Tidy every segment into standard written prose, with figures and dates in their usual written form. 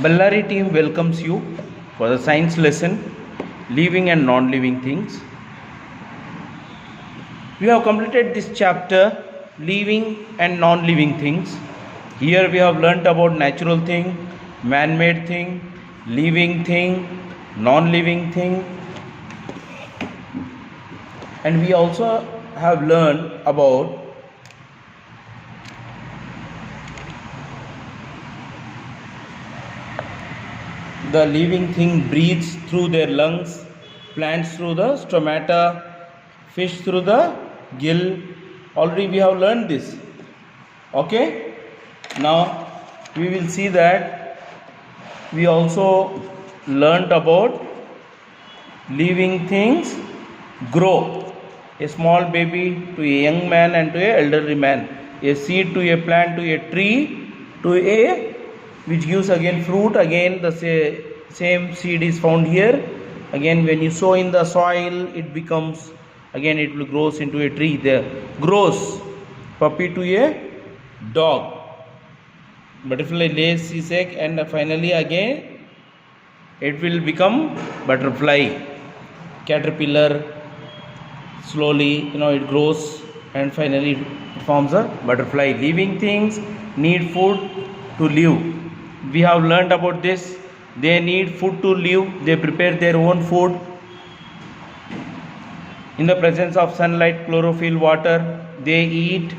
Ballari team welcomes you for the science lesson living and non-living things. We have completed this chapter living and non-living things. Here we have learnt about natural thing, man-made thing, living thing, non-living thing, and we also have learned about the living thing breathes through their lungs, plants through the stomata, fish through the gill. Already we have learned this. Okay, now we will see that we also learnt about living things grow. A small baby to a young man and to a elderly man, a seed to a plant to a tree to a which gives again fruit. Again the same seed is found here. Again when you sow in the soil, it becomes, again it will grows into a tree. There grows puppy to a dog, butterfly lays its egg, and finally again it will become butterfly. Caterpillar, slowly it grows and finally it forms a butterfly. Living things need food to live. We have learnt about this. They need food to live. They prepare their own food in the presence of sunlight, chlorophyll, water. They eat.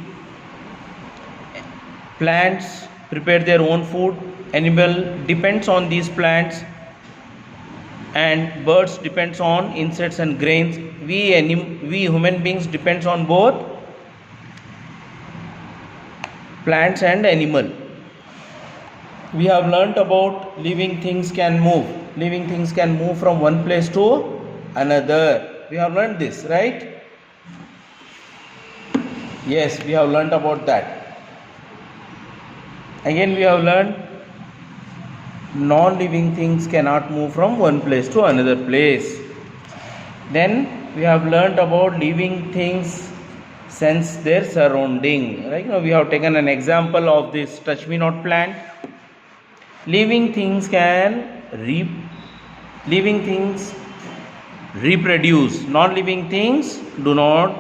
Plants prepare their own food. Animal depends on these plants, and birds depends on insects and grains. We human beings depends on both plants and animal. We have learnt about living things can move. Living things can move from one place to another. We have learnt this, right? Yes, we have learnt about that. Again we have learnt non-living things cannot move from one place to another place. Then we have learnt about living things sense their surrounding. Right now we have taken an example of this touch me not plant. Living things reproduce. Non-living things do not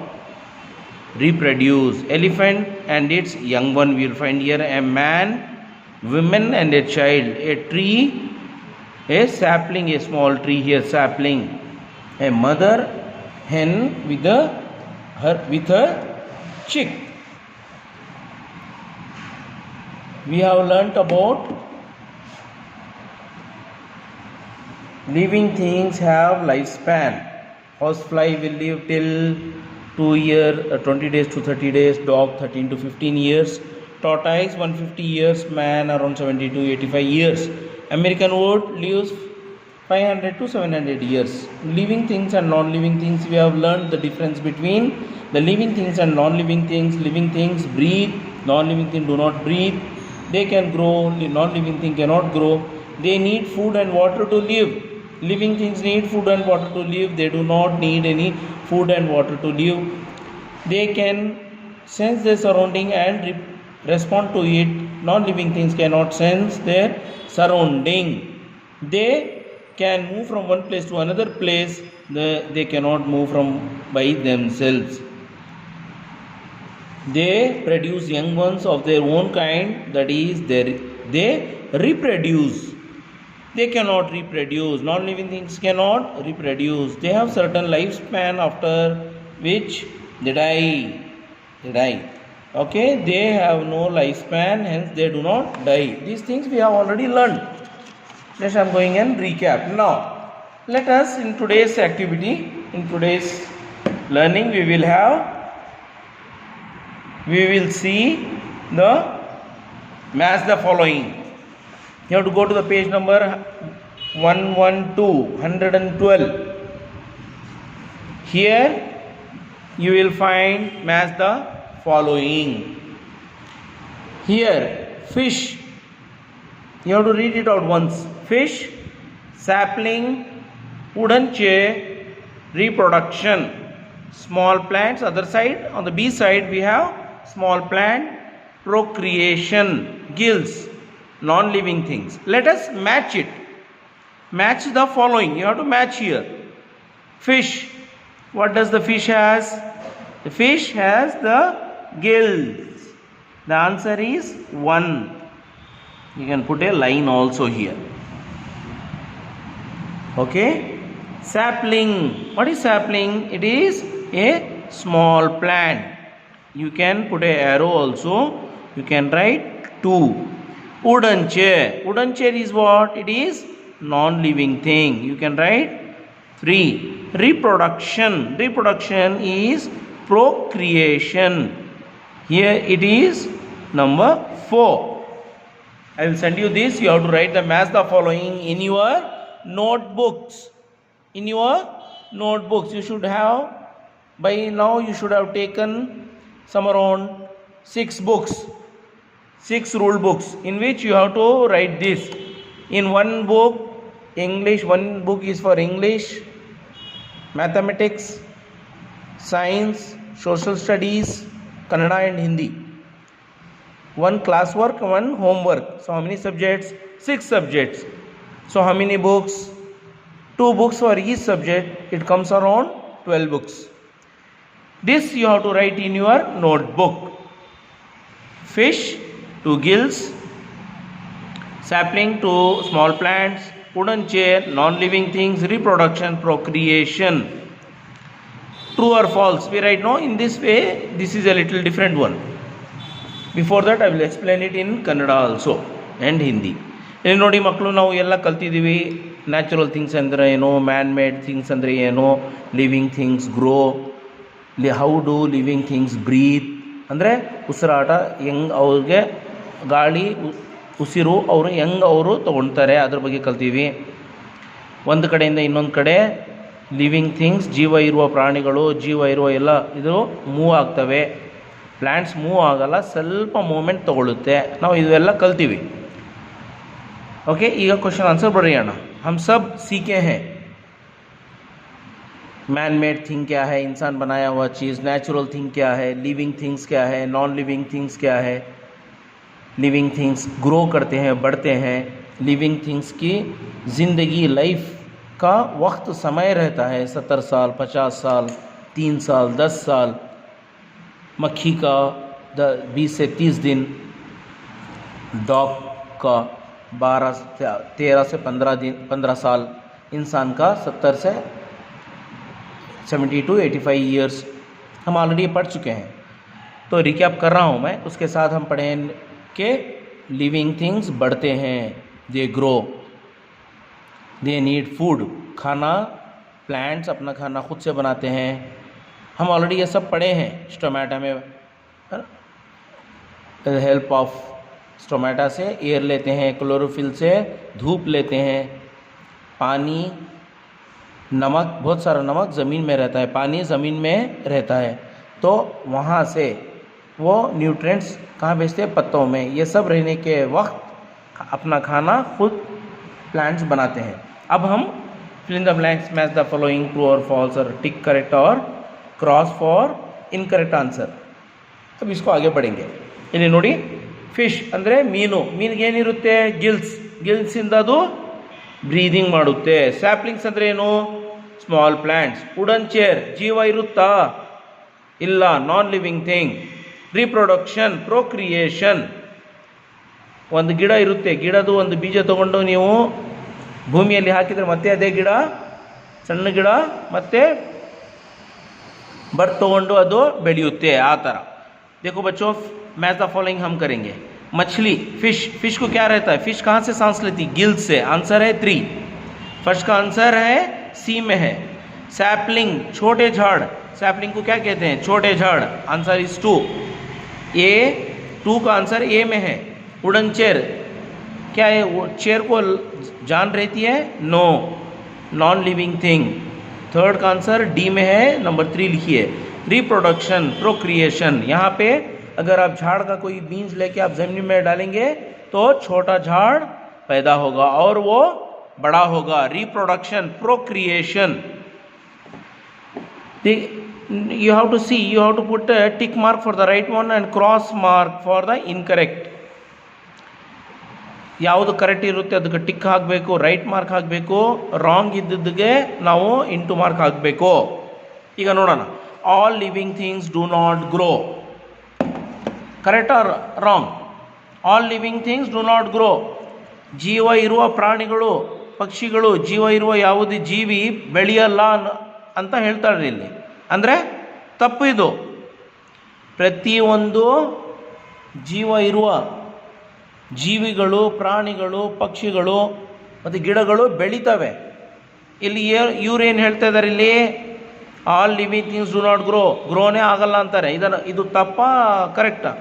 reproduce. Elephant and its young one we will find here. A man, women and a child. A tree, a sapling, a small tree here, sapling. A mother hen with her chick. We have learnt about living things have lifespan. Housefly will live till 2 years, 20 days to 30 days. Dog 13 to 15 years. Tortoise 150 years. Man around 70 to 85 years. American wood lives 500 to 700 years. Living things and non-living things, we have learned the difference between the living things and non-living things. Living things breathe, non-living things do not breathe. They can grow, non-living things cannot grow. They need food and water to live. Living things need food and water to live. They do not need any food and water to live. They can sense their surrounding and respond to it. Non-living things cannot sense their surrounding. They can move from one place to another place. They cannot move by themselves. They produce young ones of their own kind, that is, they reproduce. They cannot reproduce. Non-living things cannot reproduce. They have certain lifespan after which they die. Okay, they have no lifespan, hence they do not die. These things we have already learned. Next I am going and recap. Now, let us in today's activity, in today's learning, we will see the match the following. You have to go to the page number 112. Here you will find match the following. Here fish, you have to read it out once. Fish, sapling, wooden chair, reproduction. Small plants, other side, on the B side we have small plant, procreation, gills. non-living things. Let us match it. Match the following. You have to match here. Fish. What does the fish has? The fish has the gills. The answer is 1. You can put a line also here. Okay. Sapling. What is sapling? It is a small plant. You can put a arrow also. You can write 2. Wooden chair. Wooden chair is what? It is non-living thing. You can write 3. Reproduction. Reproduction is procreation. Here it is number 4. I will send you this. You have to write the match the following in your notebooks. In your notebooks, you should have, by now you should have taken some around 6 books, 6 rule books, in which you have to write this. In one book, English, one book is for English, mathematics, science, social studies, Kannada and Hindi. One classwork, one homework. So how many subjects? 6 subjects. So how many books? 2 books for each subject. It comes around 12 books. This you have to write in your notebook. Fish, 2 gills. Sapling, 2 small plants. Wooden chair, non-living things. Reproduction, procreation. True or false? We write no. In this way, this is a little different one. Before that, I will explain it in Kannada also and Hindi. ಇಲ್ಲಿ ನೋಡಿ ಮಕ್ಕಳು, ನಾವು ಎಲ್ಲ ಕಲ್ತಿದ್ದೀವಿ. Natural things ಅಂದರೆ ಏನೋ, man made things ಅಂದರೆ ಏನೋ, living things grow, how do living things breathe ಅಂದರೆ ಉಸಿರಾಟ, ಹೆಂಗೆ ಅವ್ರಿಗೆ ಗಾಳಿ ಉಸಿರು ಅವರು ಹೆಂಗೆ ಅವರು ತೊಗೊಳ್ತಾರೆ ಅದ್ರ ಬಗ್ಗೆ ಕಲ್ತೀವಿ. ಒಂದು ಕಡೆಯಿಂದ ಇನ್ನೊಂದು ಕಡೆ ಲಿವಿಂಗ್ ಥಿಂಗ್ಸ್, ಜೀವ ಇರುವ ಪ್ರಾಣಿಗಳು, ಜೀವ ಇರುವ ಎಲ್ಲ ಇದು ಮೂವ್ ಆಗ್ತವೆ. ಪ್ಲ್ಯಾಂಟ್ಸ್ ಮೂವ್ ಆಗಲ್ಲ, ಸ್ವಲ್ಪ ಮೂಮೆಂಟ್ ತೊಗೊಳುತ್ತೆ. ನಾವು ಇವೆಲ್ಲ ಕಲ್ತೀವಿ. ओके, ಈಗ क्वेश्चन आंसर बढियाना. हम सब सीखे हैं मैन मेड थिंग क्या है, इंसान बनाया हुआ चीज़. नेचुरल थिंग क्या है, लिविंग थिंग्स क्या है, नॉन लिविंग थिंग्स क्या है. लिविंग थिंग्स ग्रो करते हैं, बढ़ते हैं. लिविंग थिंग्स की ज़िंदगी, लाइफ का वक्त, समय रहता है 70 साल, 50 साल, 3 साल, 10 साल. मक्खी का 20 से 30 दिन, डॉग का 13 से 15 साल, इंसान का 70 से 70 to 85 ईयर्स. हम ऑलरेडी पढ़ चुके हैं, तो रिकैप कर रहा हूँ मैं. उसके साथ हम पढ़ें कि लिविंग थिंग्स बढ़ते हैं, they grow, they need food, खाना. प्लांट्स अपना खाना खुद से बनाते हैं. हम ऑलरेडी ये सब पढ़े हैं स्टोमेटा में. हेल्प ऑफ स्टोमेटा से एयर लेते हैं, क्लोरोफिल से धूप लेते हैं, पानी, नमक, बहुत सारा नमक ज़मीन में रहता है, पानी ज़मीन में रहता है, तो वहाँ से वो न्यूट्रिएंट्स कहाँ भेजते हैं? पत्तों में. ये सब रहने के वक्त अपना खाना खुद प्लांट्स बनाते हैं. अब हम fill in the blanks, match the following, true और फॉल्स, और टिक करेक्ट और क्रॉस फॉर इनकरेक्ट आंसर. अब इसको आगे बढ़ेंगे. ಇಲ್ಲಿ ನೋಡಿ, ಫಿಶ್ ಅಂದರೆ ಮೀನು. ಮೀನಿಗೆ ಏನಿರುತ್ತೆ? ಗಿಲ್ಸ್. ಗಿಲ್ಸಿಂದ ಅದು ಬ್ರೀದಿಂಗ್ ಮಾಡುತ್ತೆ. ಸ್ಯಾಪ್ಲಿಂಗ್ಸ್ ಅಂದರೆ ಏನು? Small plants. ವುಡನ್ ಚೇರ್, ಜೀವ ಇರುತ್ತಾ? ಇಲ್ಲ, ನಾನ್ ಲಿವಿಂಗ್ ಥಿಂಗ್. Reproduction, procreation. ಒಂದು ಗಿಡ ಇರುತ್ತೆ, ಗಿಡದು ಒಂದು ಬೀಜ ತೊಗೊಂಡು ನೀವು ಭೂಮಿಯಲ್ಲಿ ಹಾಕಿದರೆ ಮತ್ತೆ ಅದೇ ಗಿಡ, ಸಣ್ಣ ಗಿಡ ಮತ್ತೆ ಬರ್ತ್ ತೊಗೊಂಡು ಅದು ಬೆಳೆಯುತ್ತೆ. ಆ ಥರ. देखो बच्चों, मैच द फॉलोइंग हम करेंगे. मछली, फिश. फिश को क्या रहता है? फिश कहाँ से सांस लेती? गिल्स से. आंसर है 3. फर्स्ट का आंसर है सी में है. सैपलिंग, छोटे झाड़. सैपलिंग को क्या कहते हैं? छोटे झाड़. Answer is 2. ए 2 का आंसर ए में है. वुडन चेयर, क्या है? वो चेयर को जान रहती है? No, non living thing. Third का आंसर डी में है. नंबर 3 लिखिए. Reproduction, procreation. यहाँ पे अगर आप झाड़ का कोई बीज लेके आप ज़मीन में डालेंगे तो छोटा झाड़ पैदा होगा और वो बड़ा होगा. Reproduction, procreation. You have to see, you have to put a tick mark for the right one and cross mark for the incorrect. ಯಾವುದು ಕರೆಕ್ಟ್ ಇರುತ್ತೆ ಅದಕ್ಕೆ ಟಿಕ್ ಹಾಕಬೇಕು, ರೈಟ್ ಮಾರ್ಕ್ ಹಾಕಬೇಕು, ರಾಂಗ್ ಇದ್ದದ್ದಿಗೆ ನಾವು ಇಂಟು ಮಾರ್ಕ್ ಹಾಕಬೇಕು. ಈಗ ನೋಡೋಣ. All living things do not grow. Correct or wrong? All living things do not grow. ಜೀವ ಇರುವ ಪ್ರಾಣಿಗಳು, ಪಕ್ಷಿಗಳು, ಜೀವ ಇರುವ ಯಾವುದೇ ಜೀವಿ ಬೆಳೆಯಲ್ಲ ಅಂತ ಹೇಳ್ತಾರೆ ಇಲ್ಲಿ. ಅಂದರೆ ತಪ್ಪು ಇದು. ಪ್ರತಿಯೊಂದು ಜೀವ ಇರುವ ಜೀವಿಗಳು, ಪ್ರಾಣಿಗಳು, ಪಕ್ಷಿಗಳು ಮತ್ತು ಗಿಡಗಳು ಬೆಳೀತವೆ. ಇಲ್ಲಿ ಇವ್ರೇನು ಹೇಳ್ತಾ ಇದ್ದಾರೆ ಇಲ್ಲಿ? All living things do not grow. ಗ್ರೋನೇ ಆಗಲ್ಲ ಅಂತಾರೆ. ಇದು ತಪ್ಪಾ ಕರೆಕ್ಟಾ?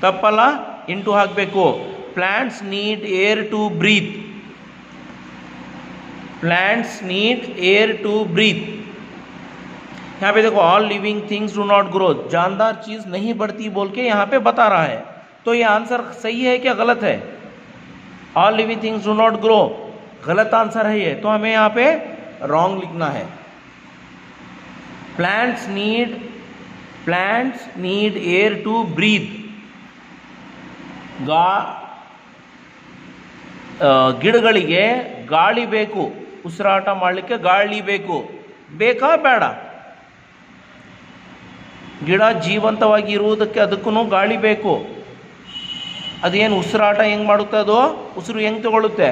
ತಪ್ಪಲ್ಲ, ಇಂಟು ಹಾಕಬೇಕು. Plants need air to breathe. Plants need air to breathe. यहाँ पे देखो all living things do not grow, जानदार चीज़ नहीं बढ़ती बोल के यहाँ पे बता रहा है. तो ये आंसर सही है क्या गलत है? All living things do not grow गलत आंसर है ये, तो हमें यहाँ पे रॉन्ग लिखना है. Plants need air to breathe. ಗಿಡಗಳಿಗೆ ಗಾಳಿ ಬೇಕು, ಉಸಿರಾಟ ಮಾಡಲಿಕ್ಕೆ ಗಾಳಿ ಬೇಕು. ಬೇಕಾ ಬೇಡ? ಗಿಡ ಜೀವಂತವಾಗಿ ಇರುವುದಕ್ಕೆ ಅದಕ್ಕೂ ಗಾಳಿ ಬೇಕು. ಅದೇನು ಉಸಿರಾಟ ಹೆಂಗೆ ಮಾಡುತ್ತೆ? ಅದು ಉಸಿರು ಹೆಂಗೆ ತಗೊಳ್ಳುತ್ತೆ?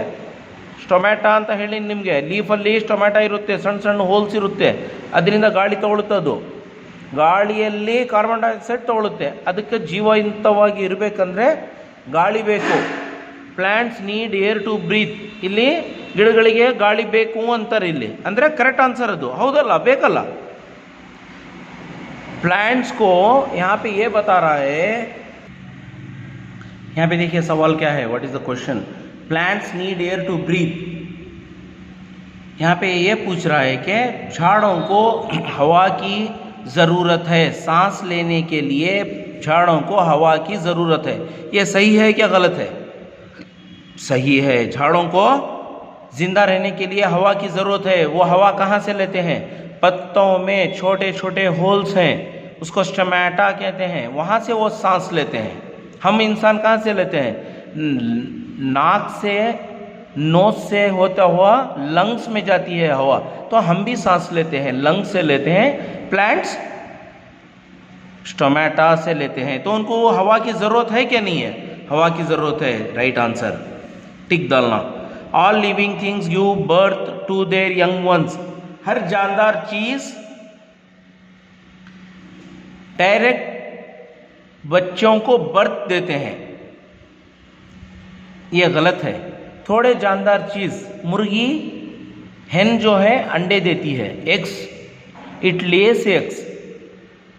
ಸ್ಟೊಮ್ಯಾಟೊ ಅಂತ ಹೇಳಿ ನಿಮಗೆ, ಲೀಫಲ್ಲಿ ಸ್ಟೊಮ್ಯಾಟೊ ಇರುತ್ತೆ, ಸಣ್ಣ ಸಣ್ಣ ಹೋಲ್ಸ್ ಇರುತ್ತೆ, ಅದರಿಂದ ಗಾಳಿ ತಗೊಳುತ್ತೆ. ಅದು ಗಾಳಿಯಲ್ಲಿ ಕಾರ್ಬನ್ ಡೈಆಕ್ಸೈಡ್ ತಗೊಳುತ್ತೆ. ಅದಕ್ಕೆ ಜೀವಂತವಾಗಿ ಇರಬೇಕಂದ್ರೆ ಗಾಳಿ ಬೇಕು. Plants need air to breathe. ಇಲ್ಲಿ ಗಿಡಗಳಿಗೆ ಗಾಳಿ ಬೇಕು ಅಂತಾರೆ ಇಲ್ಲಿ. ಅಂದರೆ ಕರೆಕ್ಟ್ ಆನ್ಸರ್ ಅದು, ಹೌದಲ್ಲ? ಬೇಕಲ್ಲ? प्लांट्स को यहाँ पे ये बता रहा है, यहाँ पे देखिए सवाल क्या है, what is the question. Plants need air to breathe. यहाँ पे ये पूछ रहा है कि झाड़ों को हवा की ज़रूरत है, सांस लेने के लिए झाड़ों को हवा की ज़रूरत है. ये सही है क्या गलत है? सही है. झाड़ों को जिंदा रहने के लिए हवा की ज़रूरत है. वो हवा कहाँ से लेते हैं? पत्तों में छोटे छोटे होल्स हैं, उसको स्टोमेटा कहते हैं, वहाँ से वो सांस लेते हैं. हम इंसान कहाँ से लेते हैं? नाक से, नोज से होता हुआ लंग्स में जाती है हवा, तो हम भी सांस लेते हैं, लंग्स से लेते हैं. प्लांट्स स्टोमेटा से लेते हैं. तो उनको वो हवा की ज़रूरत है क्या नहीं है? हवा की ज़रूरत है. राइट आंसर टिक डालना. All living things give birth to their young ones. हर जानदार चीज़ डायरेक्ट बच्चों को बर्थ देते हैं. ये गलत है. थोड़े जानदार चीज़, मुर्गी hen जो है अंडे देती है, eggs, it lays eggs.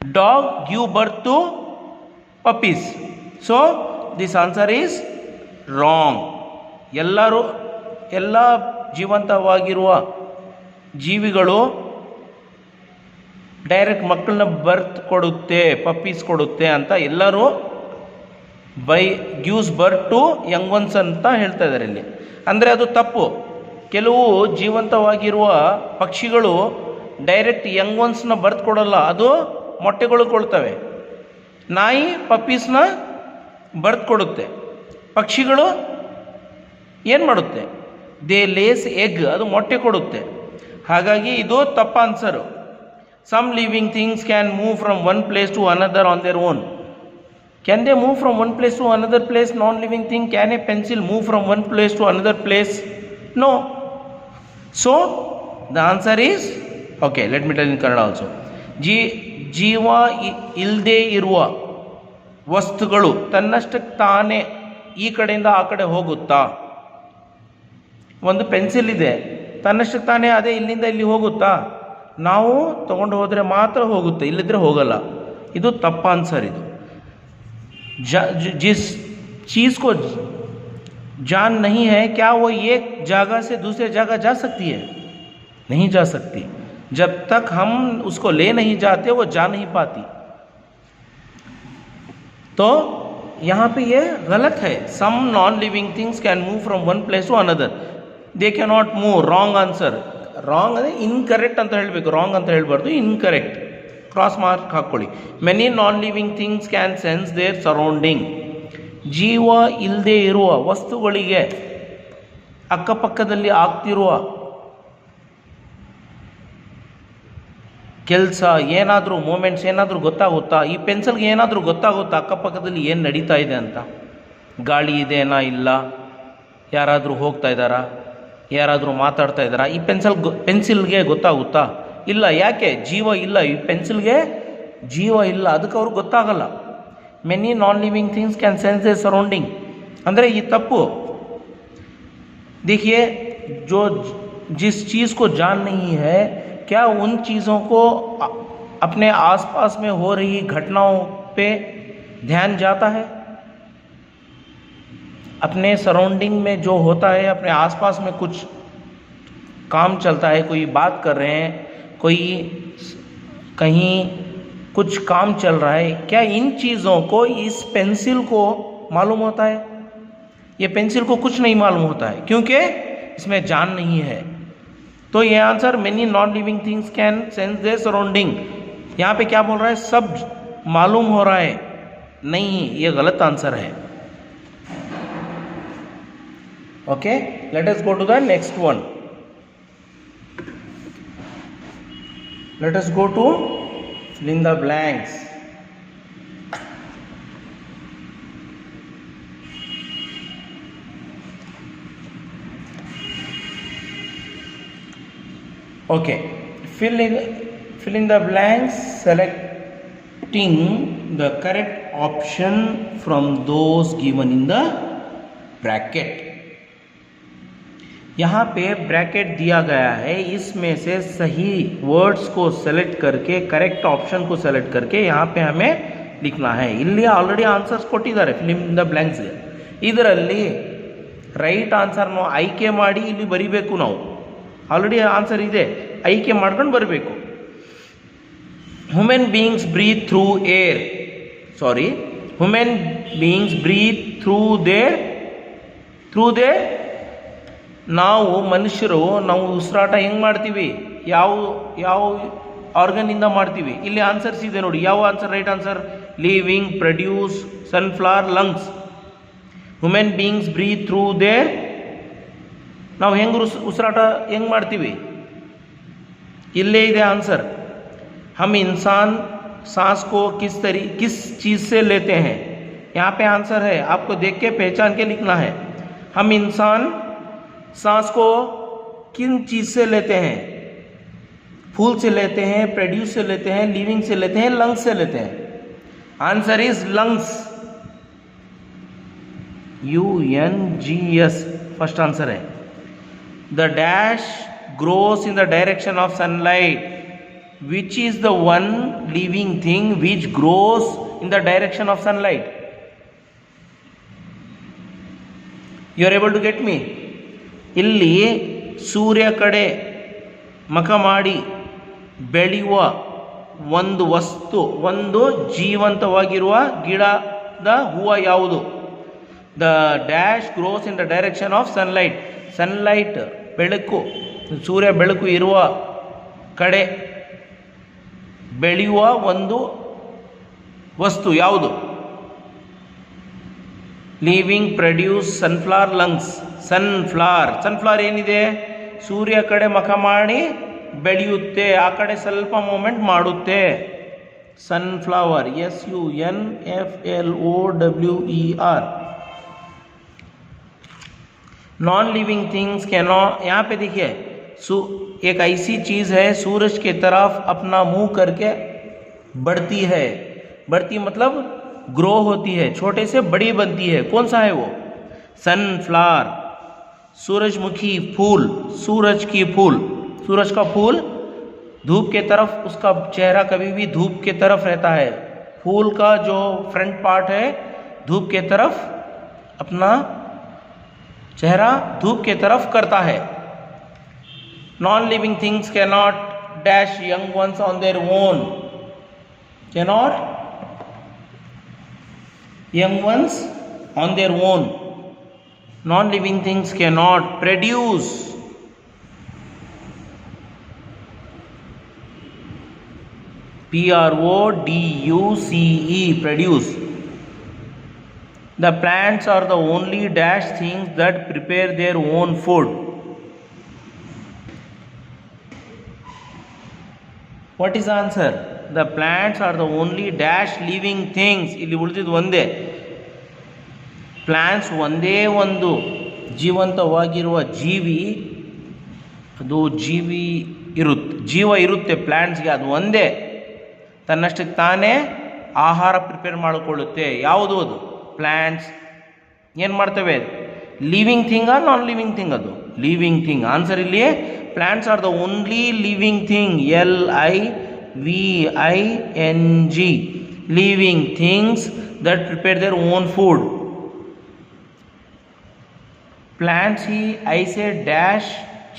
Dog give birth to puppies. So this answer is wrong. ಎಲ್ಲ ಜೀವಂತವಾಗಿರುವ ಜೀವಿಗಳು ಡೈರೆಕ್ಟ್ ಮಕ್ಕಳನ್ನ ಬರ್ತ್ ಕೊಡುತ್ತೆ, ಪಪ್ಪೀಸ್ ಕೊಡುತ್ತೆ ಅಂತ ಎಲ್ಲರೂ gives birth to young ones ಅಂತ ಹೇಳ್ತಾ ಇದ್ದಾರೆ ಇಲ್ಲಿ. ಅಂದರೆ ಅದು ತಪ್ಪು. ಕೆಲವು ಜೀವಂತವಾಗಿರುವ ಪಕ್ಷಿಗಳು ಡೈರೆಕ್ಟ್ ಯಂಗ್ ಒನ್ಸ್ನ ಬರ್ತ್ ಕೊಡೋಲ್ಲ, ಅದು ಮೊಟ್ಟೆಗಳು ಕೊಡ್ತವೆ. ನಾಯಿ ಪಪ್ಪೀಸ್ನ ಬರ್ತ್ ಕೊಡುತ್ತೆ. ಪಕ್ಷಿಗಳು ಏನು ಮಾಡುತ್ತೆ? ದೇ ಲೇಸ್ ಎಗ್, ಅದು ಮೊಟ್ಟೆ ಕೊಡುತ್ತೆ. ಹಾಗಾಗಿ ಇದು ತಪ್ಪು answer. Some living things can move from one place to another on their own. Can they move from one place to another place? Non living thing. Can a pencil move from one place to another place? No. So the answer is okay. Let me tell in Kannada also. ಜೀವ ಇಲ್ಲದೆ ಇರುವ ವಸ್ತುಗಳು ತನ್ನಷ್ಟಕ್ಕೆ ತಾನೇ ಈ ಕಡೆಯಿಂದ ಆ ಕಡೆ ಹೋಗುತ್ತಾ? ಒಂದು ಪೆನ್ಸಿಲ್ ಇದೆ, ತನ್ನಷ್ಟಕ್ಕೆ ತಾನೇ ಅದೇ ಇಲ್ಲಿಂದ ಇಲ್ಲಿ ಹೋಗುತ್ತಾ? ನಾವು ತೊಗೊಂಡು ಹೋದರೆ ಮಾತ್ರ ಹೋಗುತ್ತೆ, ಇಲ್ಲದ್ರೆ ಹೋಗಲ್ಲ. ಇದು ತಪ್ಪ ಆನ್ಸರ್. ಇದು जिस चीज़ को जान नहीं है, क्या वो एक जगह से दूसरे जगह जा सकती है? नहीं जा सकती. जब तक हम उसको ले नहीं जाते वो जा नहीं पाती. तो यहाँ पे ये गलत है. Some non living things can move from one place to another. They can not move. Wrong answer. Wrong ಅಂದರೆ ಇನ್ಕರೆಕ್ಟ್ ಅಂತ ಹೇಳಬೇಕು, ರಾಂಗ್ ಅಂತ ಹೇಳಬಾರ್ದು. ಇನ್ಕರೆಕ್ಟ್. ಕ್ರಾಸ್ ಮಾರ್ಕ್ ಹಾಕ್ಕೊಳ್ಳಿ. Many non living things can sense their surrounding. ಜೀವ ಇಲ್ಲದೆ ಇರುವ ವಸ್ತುಗಳಿಗೆ ಅಕ್ಕಪಕ್ಕದಲ್ಲಿ ಆಗ್ತಿರುವ ಕೆಲಸ ಏನಾದರೂ ಮೂಮೆಂಟ್ಸ್ ಏನಾದರೂ ಗೊತ್ತಾಗುತ್ತಾ? ಈ ಪೆನ್ಸಿಲ್ಗೆ ಏನಾದರೂ ಗೊತ್ತಾಗುತ್ತಾ ಅಕ್ಕಪಕ್ಕದಲ್ಲಿ ಏನು ನಡೀತಾ ಇದೆ ಅಂತ? ಗಾಳಿ ಇದೆನಾ, ಇಲ್ಲ, ಯಾರಾದರೂ ಹೋಗ್ತಾ ಇದ್ದಾರಾ, ಯಾರಾದರೂ ಮಾತಾಡ್ತಾ ಇದ್ದಾರಾ? ಈ ಪೆನ್ಸಿಲ್ಗೆ ಗೊತ್ತಾಗುತ್ತಾ? ಇಲ್ಲ. ಯಾಕೆ? ಜೀವ ಇಲ್ಲ, ಈ ಪೆನ್ಸಿಲ್ಗೆ ಜೀವ ಇಲ್ಲ, ಅದಕ್ಕೆ ಅವ್ರಿಗೆ ಗೊತ್ತಾಗಲ್ಲ. Many non living things can sense the surrounding ಅಂದರೆ ये तप्पु. देखिए, जो जिस चीज़ को जान नहीं है, क्या उन चीज़ों को अपने आसपास में हो रही घटनाओं पे ध्यान जाता है? अपने सराउंडिंग में जो होता है, अपने आसपास में कुछ काम चलता है, कोई बात कर रहे हैं, कोई कहीं कुछ काम चल रहा है, क्या इन चीज़ों को इस पेंसिल को मालूम होता है? ये पेंसिल को कुछ नहीं मालूम होता है, क्योंकि इसमें जान नहीं है. तो ये answer many non living things can sense their surrounding. यहाँ पे क्या बोल रहा है? सब मालूम हो रहा है. नहीं, ये गलत आंसर है. Okay, let us go to the next one. Let us go to fill in the blanks. Okay, fill in the blanks, selecting the correct option from those given in the bracket. यहाँ पे bracket दिया गया है, इसमें से सही words को select करके करेक्ट ऑप्शन को सेलेक्ट करके यहाँ पे हमें लिखना है. ಇಲ್ಲಿ ಆಲ್ರೆಡಿ ಆನ್ಸರ್ಸ್ ಕೊಟ್ಟಿದ್ದಾರೆ ಫಿಲ್ ಇನ್ ದ ಬ್ಲ್ಯಾಂಕ್ಸ್ಗೆ. ಇದರಲ್ಲಿ ರೈಟ್ ಆನ್ಸರ್ನ ಆಯ್ಕೆ ಮಾಡಿ ಇಲ್ಲಿ ಬರಿಬೇಕು. ನಾವು ಆಲ್ರೆಡಿ ಆನ್ಸರ್ ಇದೆ, ಆಯ್ಕೆ ಮಾಡ್ಕೊಂಡು ಬರಬೇಕು. Human beings breathe through air, sorry, human beings breathe through their ನಾವು ಮನುಷ್ಯರು ನಾವು ಉಸಿರಾಟ ಹೆಂಗೆ ಮಾಡ್ತೀವಿ? ಯಾವ ಆರ್ಗನ್ನಿಂದ ಮಾಡ್ತೀವಿ? ಇಲ್ಲಿ ಆನ್ಸರ್ಸ್ ಇದೆ ನೋಡಿ. ಯಾವ answer right answer? Living, produce, sunflower, lungs. Human beings breathe through their, ನಾವು ಹೆಂಗೆ ಉಸಿರಾಟ ಹೆಂಗೆ ಮಾಡ್ತೀವಿ? इल्ले इधे आंसर. हम इंसान सांस को किस चीज़ से लेते हैं? यहाँ पे आंसर है, आपको देख के पहचान के लिखना है. हम इंसान सांस को किन चीज़ से लेते हैं? फूल से लेते हैं, प्रोड्यूस से लेते हैं, लिविंग से लेते हैं, लंग्स से लेते हैं. Answer is lungs. UNGS first answer है. The dash grows in the direction of sunlight. Which is the one living thing which grows in the direction of sunlight? You are able to get me? ಇಲ್ಲಿ ಸೂರ್ಯ ಕಡೆ ಮುಖ ಮಾಡಿ ಬೆಳೆಯುವ ಒಂದು ವಸ್ತು, ಒಂದು ಜೀವಂತವಾಗಿರುವ ಗಿಡದ ಹೂವು ಯಾವುದು? The dash grows in the direction of sunlight. Sunlight ಬೆಳಕು, ಸೂರ್ಯ ಬೆಳಕು ಇರುವ ಕಡೆ ಬೆಳೆಯುವ ಒಂದು ವಸ್ತು ಯಾವುದು? Living, produce, sunflower, lungs. Sunflower ಏನಿದೆ? ಸೂರ್ಯ ಕಡೆ ಮುಖ ಮಾಡಿ ಬೆಳೆಯುತ್ತೆ, ಆ ಕಡೆ ಸ್ವಲ್ಪ ಮೂಮೆಂಟ್ ಮಾಡುತ್ತೆ. Sunflower, SUNFLOWER. Non living things cannot, यहाँ पे देखिए एक ऐसी चीज़ है सूरज के तरफ अपना मुंह करके बढ़ती है, बढ़ती मतलब ग्रो होती है, छोटे से बड़ी बनती है। कौन सा है वो? सनफ्लावर, सूरजमुखी फूल, सूरज की फूल, सूरज का फूल धूप के तरफ, उसका चेहरा कभी भी धूप के तरफ रहता है। फूल का जो फ्रंट पार्ट है धूप के तरफ, अपना चेहरा धूप के तरफ करता है। Non living things can not dash young ones on their own, cannot young ones on their own. Non-living things cannot produce. PRODUCE, produce. The plants are the only dash things that prepare their own food. What is the answer? The plants are the only dash living things. ಇಲ್ಲಿ ಉಳಿದಿದ್ದು ಒಂದೇ. Plants ಒಂದೇ ಒಂದು ಜೀವಂತವಾಗಿರುವ ಜೀವಿ, ಅದು ಜೀವ ಇರುತ್ತೆ ಪ್ಲ್ಯಾಂಟ್ಸ್ಗೆ, ಅದು ಒಂದೇ ತನ್ನಷ್ಟಕ್ಕೆ ತಾನೇ ಆಹಾರ ಪ್ರಿಪೇರ್ ಮಾಡಿಕೊಳ್ಳುತ್ತೆ. ಯಾವುದು ಅದು? ಪ್ಲ್ಯಾಂಟ್ಸ್. ಏನು ಮಾಡ್ತವೆ? ಲಿವಿಂಗ್ ಥಿಂಗಾ ನಾನ್ ಲಿವಿಂಗ್ ಥಿಂಗ್? ಅದು ಲಿವಿಂಗ್ ಥಿಂಗ್. ಆನ್ಸರ್ ಇಲ್ಲಿ plants are the only living thing. LIVING, living things that prepare their own food. Plants ही ऐसे डैश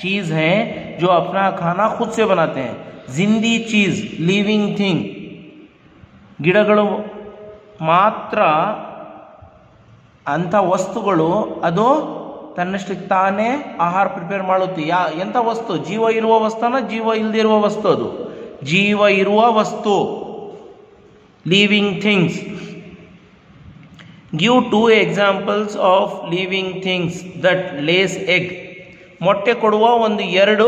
चीज़ हैं जो अपना खाना खुद से बनाते हैं. जिंदी चीज़, लिविंग थिंग. ಗಿಡಗಳು ಮಾತ್ರ ಅಂಥ ವಸ್ತುಗಳು, ಅದು ತನ್ನಷ್ಟಕ್ಕೆ ತಾನೇ ಆಹಾರ ಪ್ರಿಪೇರ್ ಮಾಡುತ್ತೆ. ಎಂಥ ವಸ್ತು? ಜೀವ ಇರುವ ವಸ್ತುನ ಜೀವ ಇಲ್ಲದೆ ಇರುವ ವಸ್ತು? ಅದು ಜೀವ ಇರುವ ವಸ್ತು, living things. Give 2 examples of living things that lays egg. ಮೊಟ್ಟೆ ಕೊಡುವ ಒಂದು 2